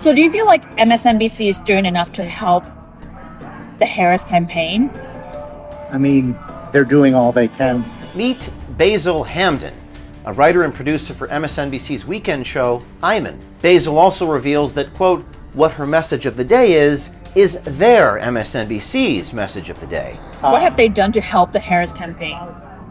So do you feel like MSNBC is doing enough to help the Harris campaign? I mean, they're doing all they can. Meet Basil Hamden, a writer and producer for MSNBC's weekend show, Iman. Basil also reveals that, quote, what her message of the day is their MSNBC's message of the day. What have they done to help the Harris campaign?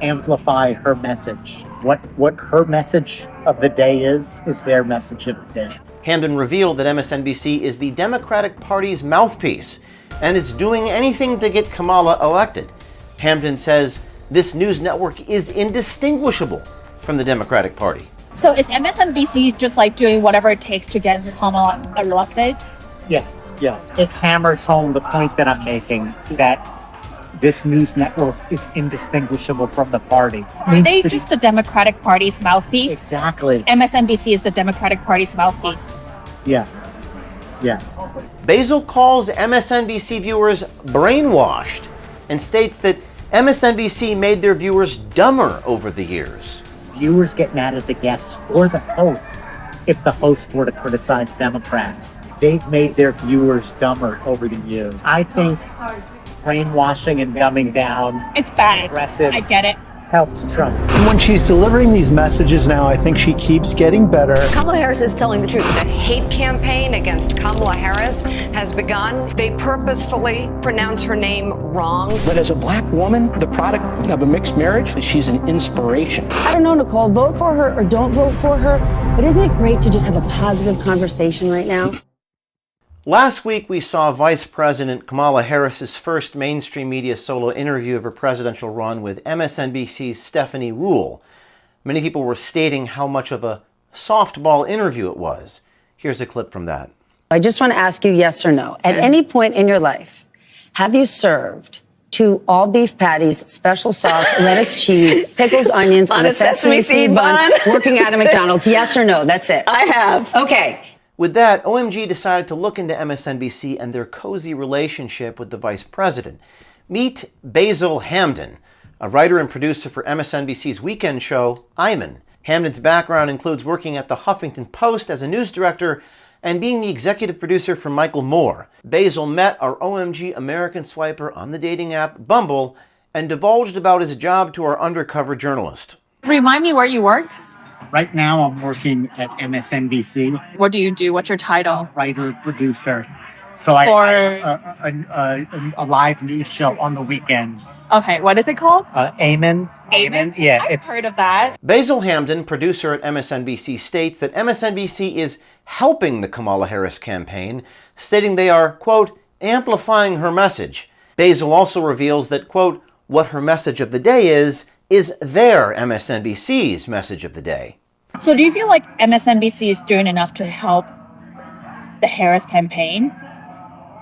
Amplify her message. What her message of the day is their message of the day. Hamden revealed that MSNBC is the Democratic Party's mouthpiece and is doing anything to get Kamala elected. Hamden says this news network is indistinguishable from the Democratic Party. So is MSNBC just like doing whatever it takes to get Kamala elected? Yes. It hammers home the point that I'm making, that this news network is indistinguishable from the party. Are they just the Democratic Party's mouthpiece? Exactly. MSNBC is the Democratic Party's mouthpiece. Yes. Basil calls MSNBC viewers brainwashed and states that MSNBC made their viewers dumber over the years. Viewers get mad at the guests or the hosts if the hosts were to criticize Democrats. They've made their viewers dumber over the years. I think brainwashing and dumbing down, It's bad. aggressive, I get it. helps Trump. When she's delivering these messages now, I think she keeps getting better. Kamala Harris is telling the truth. The hate campaign against Kamala Harris has begun. They purposefully pronounce her name wrong. But as a black woman, the product of a mixed marriage, she's an inspiration. I don't know, Nicole, vote for her or don't vote for her, but isn't it great to just have a positive conversation right now? Last week, we saw Vice President Kamala Harris's first mainstream media solo interview of her presidential run with MSNBC's Stephanie Ruhle. Many people were stating how much of a softball interview it was. Here's a clip from that. I just want to ask you yes or no. At any point in your life, have you served 2 all beef patties, special sauce, lettuce, cheese, pickles, onions on a sesame seed bun, working at a McDonald's? Yes or no? That's it. I have. Okay. With that, OMG decided to look into MSNBC and their cozy relationship with the vice president. Meet Basil Hamden, a writer and producer for MSNBC's weekend show, Iman. Hamden's background includes working at the Huffington Post as a news director and being the executive producer for Michael Moore. Basil met our OMG American swiper on the dating app Bumble and divulged about his job to our undercover journalist. Remind me where you work. Right now, I'm working at MSNBC. What do you do? What's your title? Writer, producer. So I a live news show on the weekends. Okay, what is it called? Amen. Yeah, I've heard of that. Basil Hamden, producer at MSNBC, states that MSNBC is helping the Kamala Harris campaign, stating they are, quote, amplifying her message. Basil also reveals that, quote, what her message of the day is their MSNBC's message of the day. So do you feel like MSNBC is doing enough to help the Harris campaign?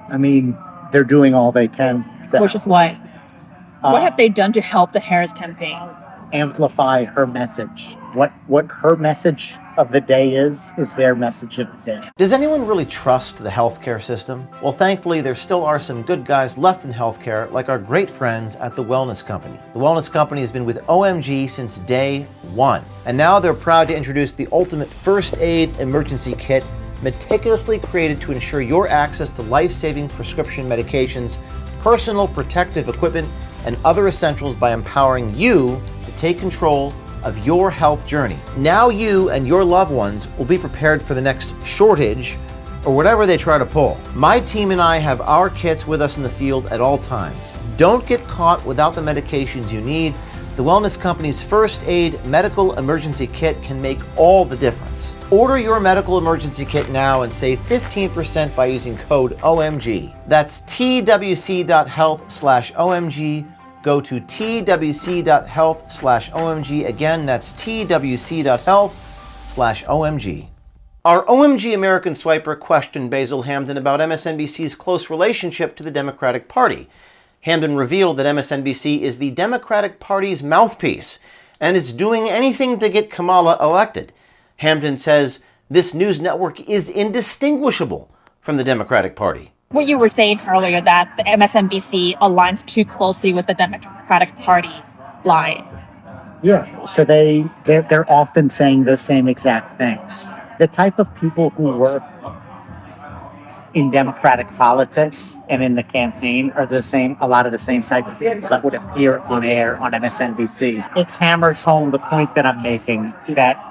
I mean, they're doing all they can. Which is what? What have they done to help the Harris campaign? Amplify her message. What her message of the day is their message of the day. Does anyone really trust the healthcare system? Well, thankfully, there still are some good guys left in healthcare, like our great friends at The Wellness Company. The Wellness Company has been with OMG since day one, and now they're proud to introduce the ultimate first aid emergency kit, meticulously created to ensure your access to life-saving prescription medications, personal protective equipment, and other essentials by empowering you to take control of your health journey. Now you and your loved ones will be prepared for the next shortage or whatever they try to pull. My team and I have our kits with us in the field at all times. Don't get caught without the medications you need. The Wellness Company's First Aid Medical Emergency Kit can make all the difference. Order your medical emergency kit now and save 15% by using code OMG. That's twc.health/OMG. Go to twc.health/OMG. Again, that's twc.health/OMG. Our OMG American swiper questioned Basil Hamden about MSNBC's close relationship to the Democratic Party. Hamden revealed that MSNBC is the Democratic Party's mouthpiece and is doing anything to get Kamala elected. Hamden says this news network is indistinguishable from the Democratic Party. What you were saying earlier, that the MSNBC aligns too closely with the Democratic Party line. Yeah, so they're often saying the same exact things. The type of people who work in Democratic politics and in the campaign are a lot of the same type of people that would appear on air on MSNBC. It hammers home the point that I'm making that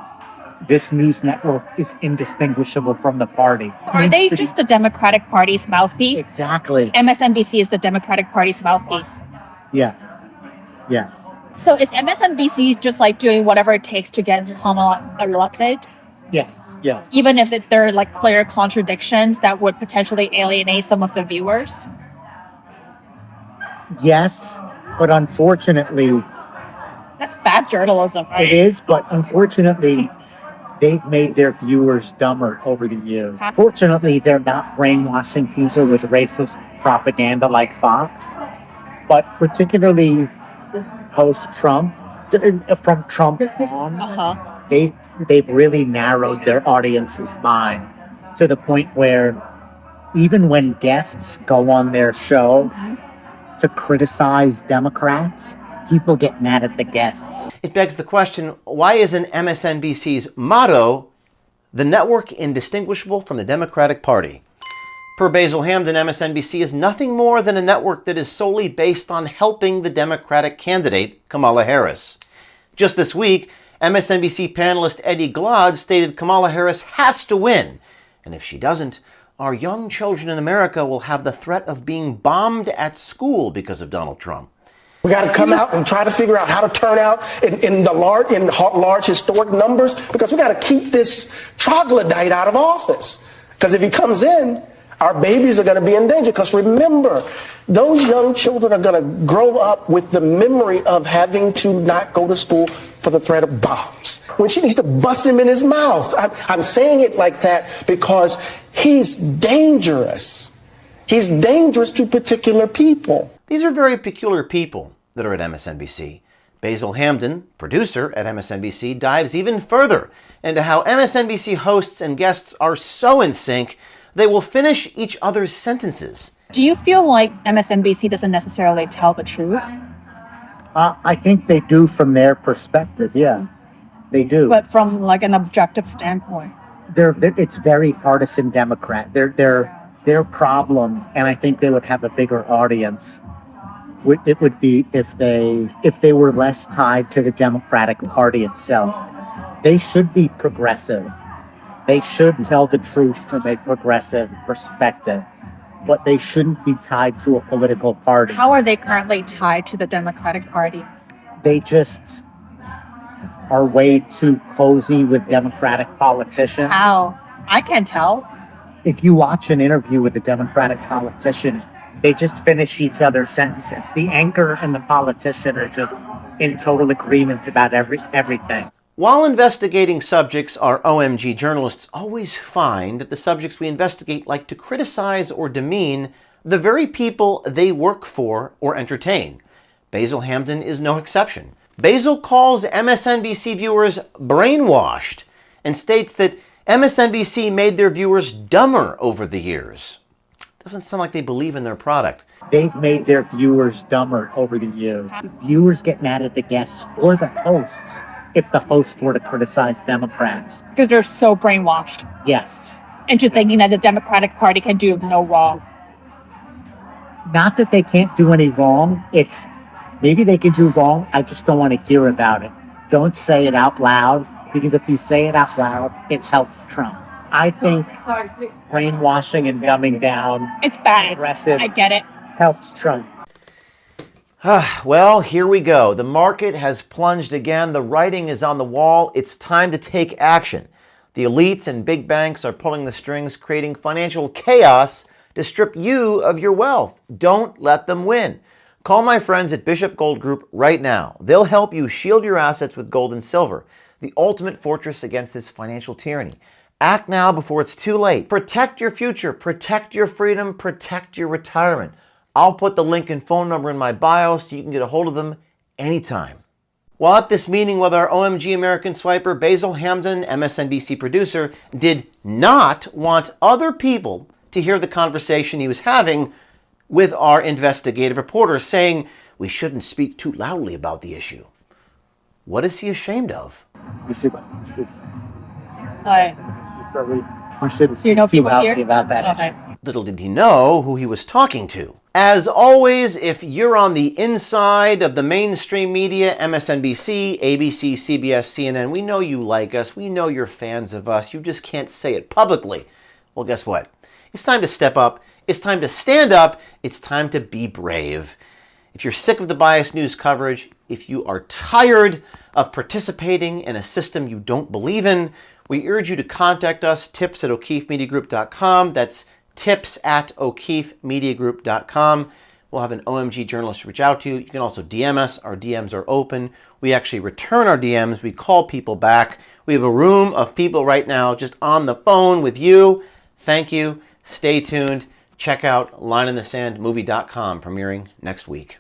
this news network is indistinguishable from the party. Are they just the Democratic Party's mouthpiece? Exactly. MSNBC is the Democratic Party's mouthpiece. Yes. Yes. So is MSNBC just like doing whatever it takes to get Kamala elected? Yes. Yes. Even if there are like clear contradictions that would potentially alienate some of the viewers? Yes, but unfortunately, That's bad journalism, right? it is, but unfortunately, they've made their viewers dumber over the years. Fortunately, they're not brainwashing people with racist propaganda like Fox, but particularly post-Trump, from Trump on, Uh-huh. they've really narrowed their audience's mind to the point where even when guests go on their show to criticize Democrats, people get mad at the guests. It begs the question, why isn't MSNBC's motto, the network indistinguishable from the Democratic Party? Per Basil Hamden, MSNBC is nothing more than a network that is solely based on helping the Democratic candidate, Kamala Harris. Just this week, MSNBC panelist Eddie Glaude stated Kamala Harris has to win, and if she doesn't, our young children in America will have the threat of being bombed at school because of Donald Trump. We got to come out and try to figure out how to turn out in large historic numbers, because we got to keep this troglodyte out of office. Because if he comes in, our babies are going to be in danger. Because remember, those young children are going to grow up with the memory of having to not go to school for the threat of bombs. When she needs to bust him in his mouth. I'm saying it like that because he's dangerous. He's dangerous to particular people. These are very peculiar people that are at MSNBC. Basil Hamden, producer at MSNBC, dives even further into how MSNBC hosts and guests are so in sync, they will finish each other's sentences. Do you feel like MSNBC doesn't necessarily tell the truth? I think they do from their perspective, yeah. They do. But from like an objective standpoint? It's very partisan Democrat. Their problem, and I think they would have a bigger audience, it would be if they were less tied to the Democratic Party itself. They should be progressive. They should tell the truth from a progressive perspective, but they shouldn't be tied to a political party. How are they currently tied to the Democratic Party? They just are way too cozy with Democratic politicians. How? I can't tell. If you watch an interview with a Democratic politician, they just finish each other's sentences. The anchor and the politician are just in total agreement about everything. While investigating subjects, our OMG journalists always find that the subjects we investigate like to criticize or demean the very people they work for or entertain. Basil Hamden is no exception. Basil calls MSNBC viewers brainwashed and states that MSNBC made their viewers dumber over the years. Doesn't sound like they believe in their product. They've made their viewers dumber over the years. Viewers get mad at the guests or the hosts if the hosts were to criticize Democrats. Because they're so brainwashed Yes. into thinking that the Democratic Party can do no wrong. Not that they can't do any wrong. It's maybe they can do wrong. I just don't want to hear about it. Don't say it out loud, because if you say it out loud, it helps Trump. I think brainwashing and dumbing down It's bad. aggressive I get it. helps Trump. Well, here we go. The market has plunged again. The writing is on the wall. It's time to take action. The elites and big banks are pulling the strings, creating financial chaos to strip you of your wealth. Don't let them win. Call my friends at Bishop Gold Group right now. They'll help you shield your assets with gold and silver, the ultimate fortress against this financial tyranny. Act now before it's too late. Protect your future, protect your freedom, protect your retirement. I'll put the link and phone number in my bio so you can get a hold of them anytime. While at this meeting with our OMG American swiper, Basil Hamden, MSNBC producer, did not want other people to hear the conversation he was having with our investigative reporter, saying we shouldn't speak too loudly about the issue. What is he ashamed of? We should Alright. we shouldn't So you know speak too people loudly here? about that. Okay. Little did he know who he was talking to. As always, if you're on the inside of the mainstream media, MSNBC, ABC, CBS, CNN, we know you like us. We know you're fans of us. You just can't say it publicly. Well, guess what? It's time to step up. It's time to stand up. It's time to be brave. If you're sick of the biased news coverage, if you are tired of participating in a system you don't believe in, we urge you to contact us, tips@o'keefemediagroup.com. That's tips@o'keefemediagroup.com. We'll have an OMG journalist reach out to you. You can also DM us. Our DMs are open. We actually return our DMs. We call people back. We have a room of people right now just on the phone with you. Thank you. Stay tuned. Check out lineinthe.sandmovie.com, premiering next week.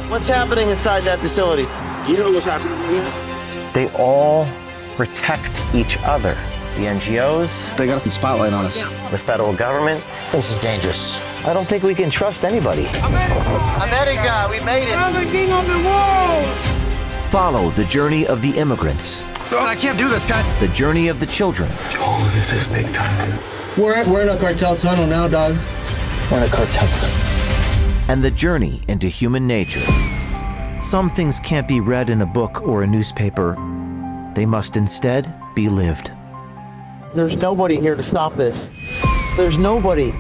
What's happening inside that facility? You know what's happening here? They all protect each other. The NGOs. They got a spotlight on us. The federal government. This is dangerous. I don't think we can trust anybody. America, we made it. I'm the king of the world. Follow the journey of the immigrants. I can't do this, guys. The journey of the children. Oh, this is big time. We're in a cartel tunnel now, dog. We're in a cartel tunnel. And the journey into human nature. Some things can't be read in a book or a newspaper. They must instead be lived. There's nobody here to stop this. There's nobody.